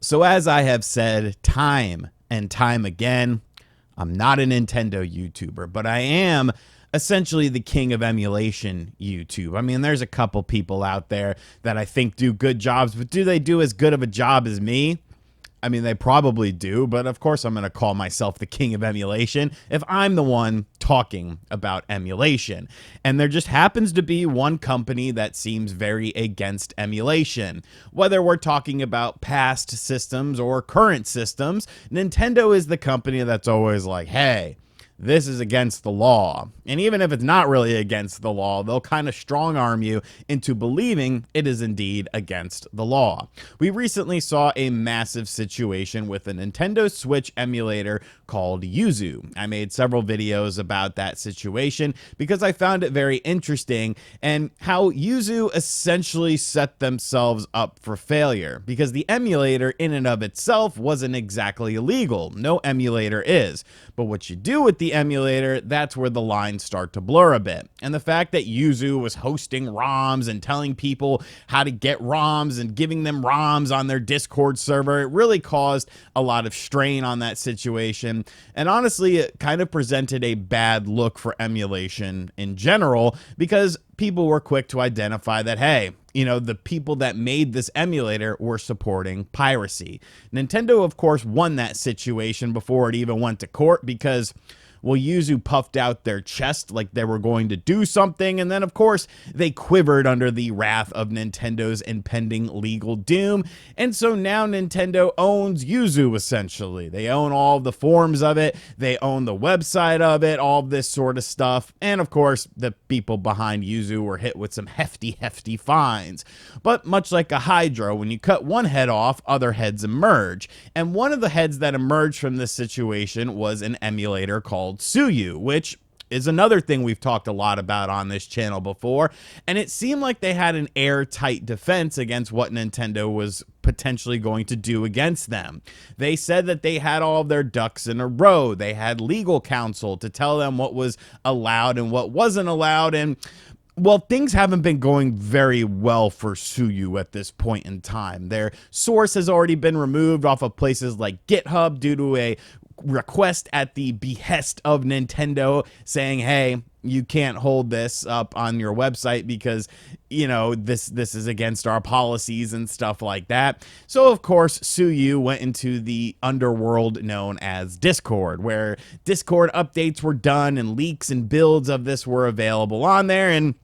So as I have said time and time again, I'm not a Nintendo YouTuber, but I am essentially the king of emulation YouTube. I mean, there's a couple people out there that I think do good jobs, but do they do as good of a job as me? I mean, they probably do, but of course I'm going to call myself the king of emulation if I'm the one talking about emulation. And there just happens to be one company that seems very against emulation. Whether we're talking about past systems or current systems, Nintendo is the company that's always like, hey, this is against the law. And even if it's not really against the law, they'll kind of strong arm you into believing it is indeed against the law. We recently saw a massive situation with a Nintendo Switch emulator called Yuzu. I made several videos about that situation because I found it very interesting and how Yuzu essentially set themselves up for failure, because the emulator in and of itself wasn't exactly illegal. No emulator is. But what you do with the emulator, that's where the lines start to blur a bit. And the fact that Yuzu was hosting ROMs and telling people how to get ROMs and giving them ROMs on their Discord server, it really caused a lot of strain on that situation. And honestly, it kind of presented a bad look for emulation in general, because people were quick to identify that, hey, you know, the people that made this emulator were supporting piracy. Nintendo, of course, won that situation before it even went to court because, well, Yuzu puffed out their chest like they were going to do something, and then, of course, they quivered under the wrath of Nintendo's impending legal doom, and so now Nintendo owns Yuzu, essentially. They own all the forms of it, they own the website of it, all this sort of stuff, and, of course, the people behind Yuzu were hit with some hefty fines. But much like a Hydra, when you cut one head off, other heads emerge, and one of the heads that emerged from this situation was an emulator called Suyu, which is another thing we've talked a lot about on this channel before, and it seemed like they had an airtight defense against what Nintendo was potentially going to do against them. They said that they had all of their ducks in a row. They had legal counsel to tell them what was allowed and what wasn't allowed, and well, things haven't been going very well for Suyu at this point in time. Their source has already been removed off of places like GitHub due to a request at the behest of Nintendo saying, hey, you can't hold this up on your website because, you know, this is against our policies and stuff like that. So, of course, Suyu went into the underworld known as Discord, where Discord updates were done and leaks and builds of this were available on there. And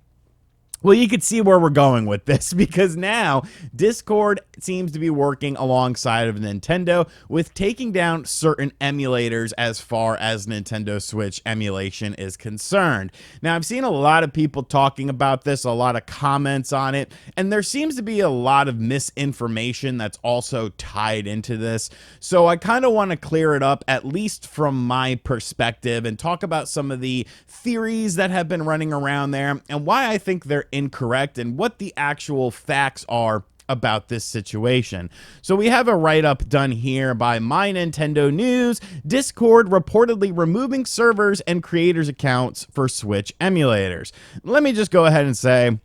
well, you could see where we're going with this, because now Discord seems to be working alongside of Nintendo with taking down certain emulators as far as Nintendo Switch emulation is concerned. Now, I've seen a lot of people talking about this, a lot of comments on it, and there seems to be a lot of misinformation that's also tied into this. So I kind of want to clear it up, at least from my perspective, and talk about some of the theories that have been running around there and why I think they're incorrect and what the actual facts are about this situation. So we have a write-up done here by My Nintendo News. Discord reportedly removing servers and creators accounts for Switch emulators. Let me just go ahead and say,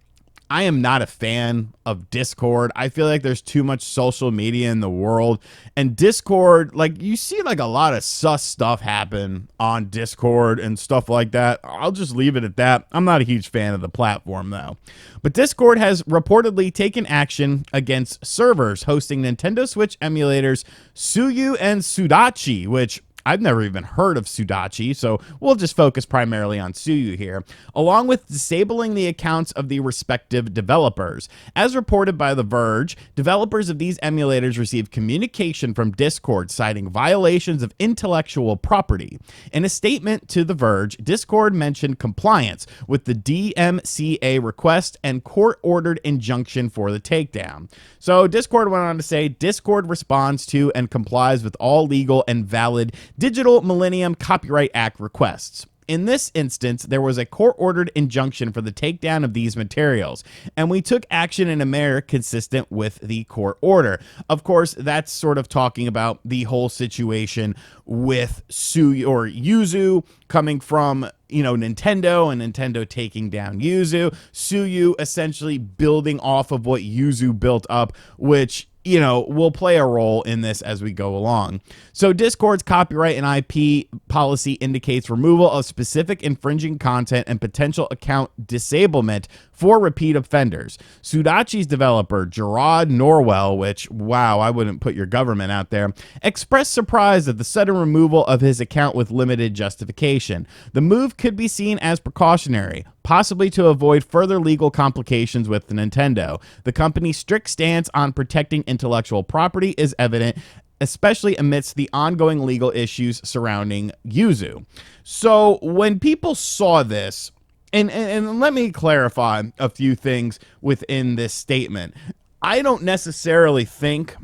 I am not a fan of Discord. I feel like there's too much social media in the world, and Discord, like, you see like a lot of sus stuff happen on Discord and stuff like that. I'll just leave it at that. I'm not a huge fan of the platform though. But Discord has reportedly taken action against servers hosting Nintendo Switch emulators Suyu and Sudachi, which I've never even heard of Sudachi, so we'll just focus primarily on Suyu here, along with disabling the accounts of the respective developers. As reported by The Verge, developers of these emulators received communication from Discord citing violations of intellectual property. In a statement to The Verge, Discord mentioned compliance with the DMCA request and court-ordered injunction for the takedown. So Discord went on to say, Discord responds to and complies with all legal and valid Digital Millennium Copyright Act requests. In this instance, there was a court-ordered injunction for the takedown of these materials, and we took action in a manner consistent with the court order. Of course, that's sort of talking about the whole situation with Yuzu coming from, you know, Nintendo, and Nintendo taking down Yuzu. Suyu essentially building off of what Yuzu built up, which, will play a role in this as we go along. So Discord's copyright and IP policy indicates removal of specific infringing content and potential account disablement for repeat offenders. Sudachi's developer, Gerard Norwell, which, wow, I wouldn't put your government out there, expressed surprise at the sudden removal of his account with limited justification. The move could be seen as precautionary, possibly to avoid further legal complications with Nintendo. The company's strict stance on protecting intellectual property is evident, especially amidst the ongoing legal issues surrounding Yuzu. So when people saw this, and let me clarify a few things within this statement. I don't necessarily think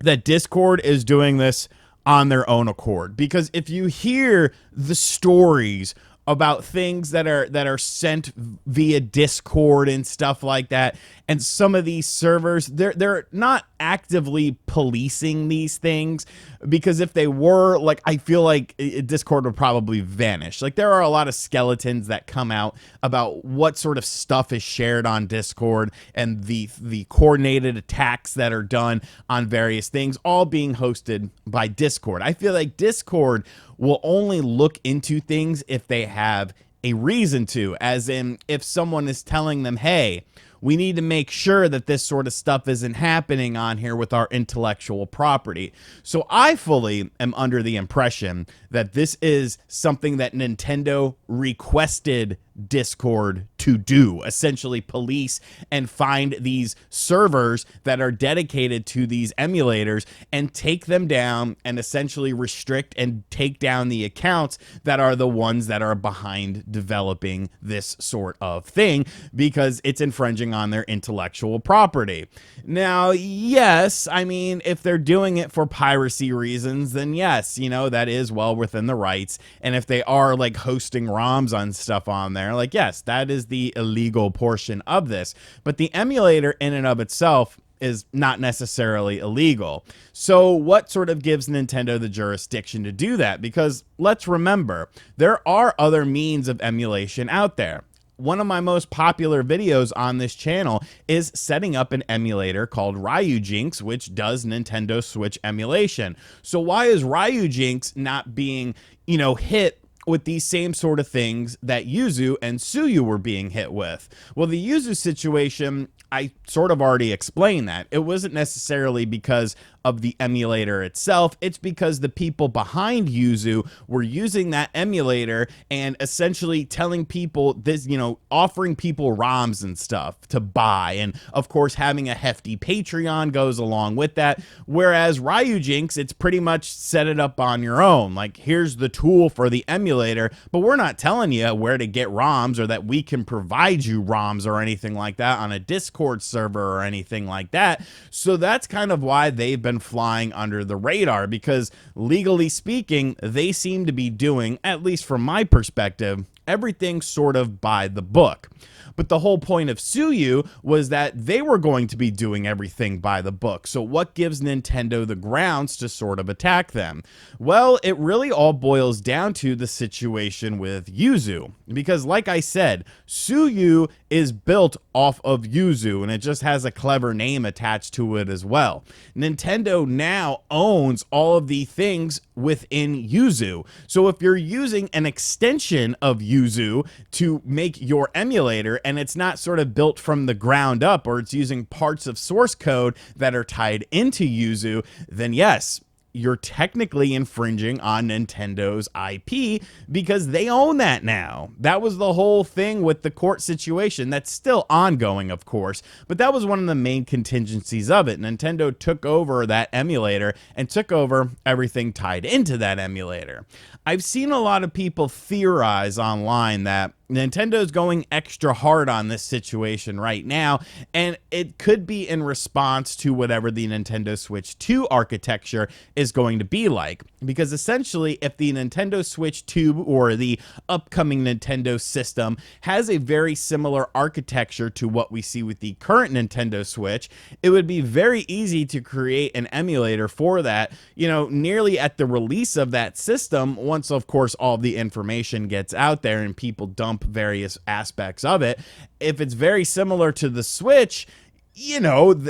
that Discord is doing this on their own accord, because if you hear the stories about things that are sent via Discord and stuff like that, and some of these servers, they're not actively policing these things, because if they were, like, I feel like Discord would probably vanish. Like, there are a lot of skeletons that come out about what sort of stuff is shared on Discord and the coordinated attacks that are done on various things, all being hosted by Discord. I feel like Discord will only look into things if they have a reason to, as in if someone is telling them, hey, we need to make sure that this sort of stuff isn't happening on here with our intellectual property. So I fully am under the impression that this is something that Nintendo requested Discord to do, essentially police and find these servers that are dedicated to these emulators and take them down and essentially restrict and take down the accounts that are the ones that are behind developing this sort of thing, because it's infringing on their intellectual property. Now, yes, I mean, if they're doing it for piracy reasons, then yes, that is well within the rights. And if they are like hosting ROMs on stuff on there, like, yes, that is the illegal portion of this. But the emulator in and of itself is not necessarily illegal. So what sort of gives Nintendo the jurisdiction to do that? Because let's remember, there are other means of emulation out there. One of my most popular videos on this channel is setting up an emulator called Ryujinx, which does Nintendo Switch emulation. So why is Ryujinx not being, hit with these same sort of things that Yuzu and Tsuyu were being hit with? Well, the Yuzu situation, I sort of already explained that. It wasn't necessarily because of the emulator itself. It's because the people behind Yuzu were using that emulator and essentially telling people this, offering people ROMs and stuff to buy. And of course, having a hefty Patreon goes along with that. Whereas Ryujinx, it's pretty much set it up on your own. Like, here's the tool for the emulator, but we're not telling you where to get ROMs or that we can provide you ROMs or anything like that on a Discord server or anything like that. So that's kind of why they've been flying under the radar, because legally speaking, they seem to be doing, at least from my perspective, everything sort of by the book. But the whole point of Tsuyu was that they were going to be doing everything by the book. So what gives Nintendo the grounds to sort of attack them? Well, it really all boils down to the situation with Yuzu. Because like I said, Tsuyu is built off of Yuzu, and it just has a clever name attached to it as well. Nintendo now owns all of the things within Yuzu. So if you're using an extension of Yuzu to make your emulator, and it's not sort of built from the ground up, or it's using parts of source code that are tied into Yuzu, then yes, you're technically infringing on Nintendo's IP, because they own that now. That was the whole thing with the court situation. That's still ongoing, of course, but that was one of the main contingencies of it. Nintendo took over that emulator and took over everything tied into that emulator. I've seen a lot of people theorize online that Nintendo's going extra hard on this situation right now, and it could be in response to whatever the Nintendo Switch 2 architecture is going to be like. Because essentially, if the Nintendo Switch 2 or the upcoming Nintendo system has a very similar architecture to what we see with the current Nintendo Switch, it would be very easy to create an emulator for that, nearly at the release of that system, once, of course, all the information gets out there and people dump various aspects of it. If it's very similar to the Switch,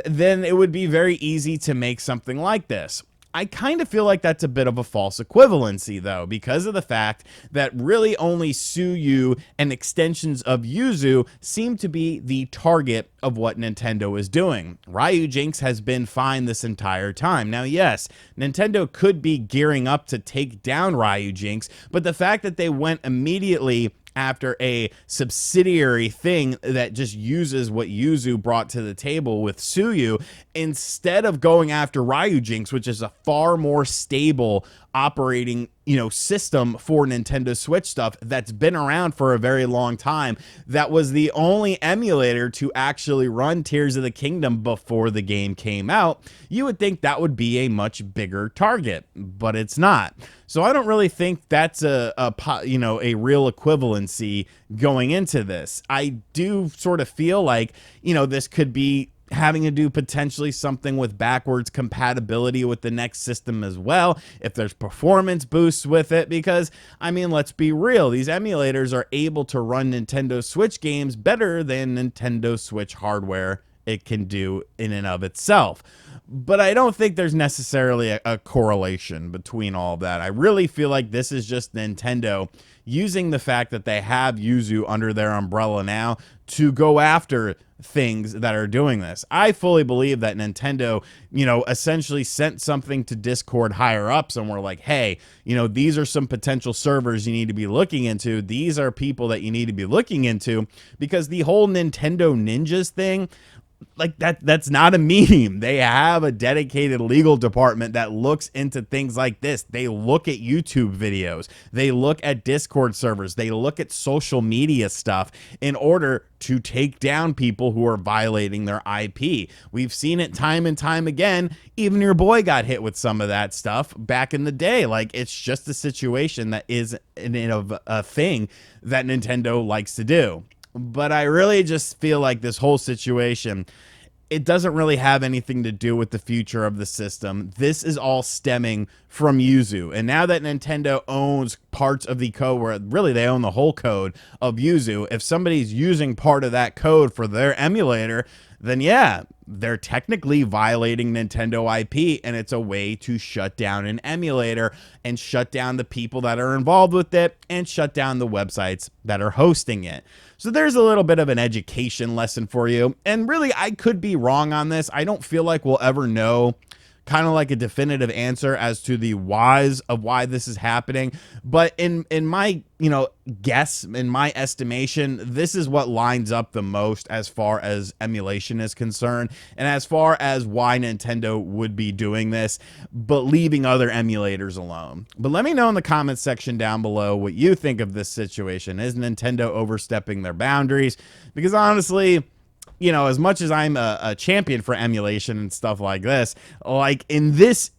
then it would be very easy to make something like this. I kind of feel like that's a bit of a false equivalency, though, because of the fact that really only Suyu and extensions of Yuzu seem to be the target of what Nintendo is doing. Ryu Jinx has been fine this entire time. Now, yes, Nintendo could be gearing up to take down Ryu Jinx, but the fact that they went immediately after a subsidiary thing that just uses what Yuzu brought to the table with Suyu, instead of going after Ryu Jinx, which is a far more stable operating, system for Nintendo Switch stuff that's been around for a very long time. That was the only emulator to actually run Tears of the Kingdom before the game came out. You would think that would be a much bigger target, but it's not. So I don't really think that's a real equivalency going into this. I do sort of feel like, this could be having to do potentially something with backwards compatibility with the next system as well, if there's performance boosts with it, because let's be real, these emulators are able to run Nintendo Switch games better than Nintendo Switch hardware it can do in and of itself. But I don't think there's necessarily a correlation between all of that. I really feel like this is just Nintendo using the fact that they have Yuzu under their umbrella now to go after things that are doing this. I fully believe that Nintendo, essentially sent something to Discord higher ups and were like, hey, these are some potential servers you need to be looking into. These are people that you need to be looking into, because the whole Nintendo Ninjas thing, like that's not a meme. They have a dedicated legal department that looks into things like this. They look at YouTube videos. They look at Discord servers. They look at social media stuff in order to take down people who are violating their IP. We've seen it time and time again. Even your boy got hit with some of that stuff back in the day. Like, it's just a situation that is a thing that Nintendo likes to do. But I really just feel like this whole situation, it doesn't really have anything to do with the future of the system. This is all stemming from Yuzu. And now that Nintendo owns parts of the code, where really they own the whole code of Yuzu, if somebody's using part of that code for their emulator, then yeah, they're technically violating Nintendo IP, and it's a way to shut down an emulator and shut down the people that are involved with it and shut down the websites that are hosting it. So there's a little bit of an education lesson for you. And really, I could be wrong on this. I don't feel like we'll ever know kind of like a definitive answer as to the whys of why this is happening. But in my, guess, in my estimation, this is what lines up the most as far as emulation is concerned, and as far as why Nintendo would be doing this, but leaving other emulators alone. But let me know in the comments section down below what you think of this situation. Is Nintendo overstepping their boundaries? Because honestly, as much as I'm a champion for emulation and stuff like this, like in this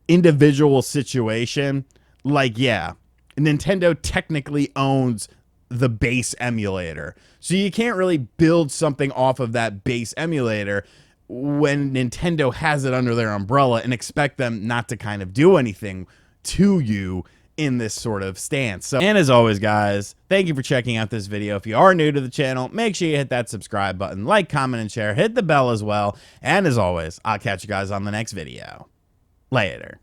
individual situation, like, yeah, Nintendo technically owns the base emulator. So you can't really build something off of that base emulator when Nintendo has it under their umbrella and expect them not to kind of do anything to you in this sort of stance. So, and as always, guys, thank you for checking out this video. If you are new to the channel, make sure you hit that subscribe button, like, comment, and share. Hit the bell as well. And as always, I'll catch you guys on the next video. Later.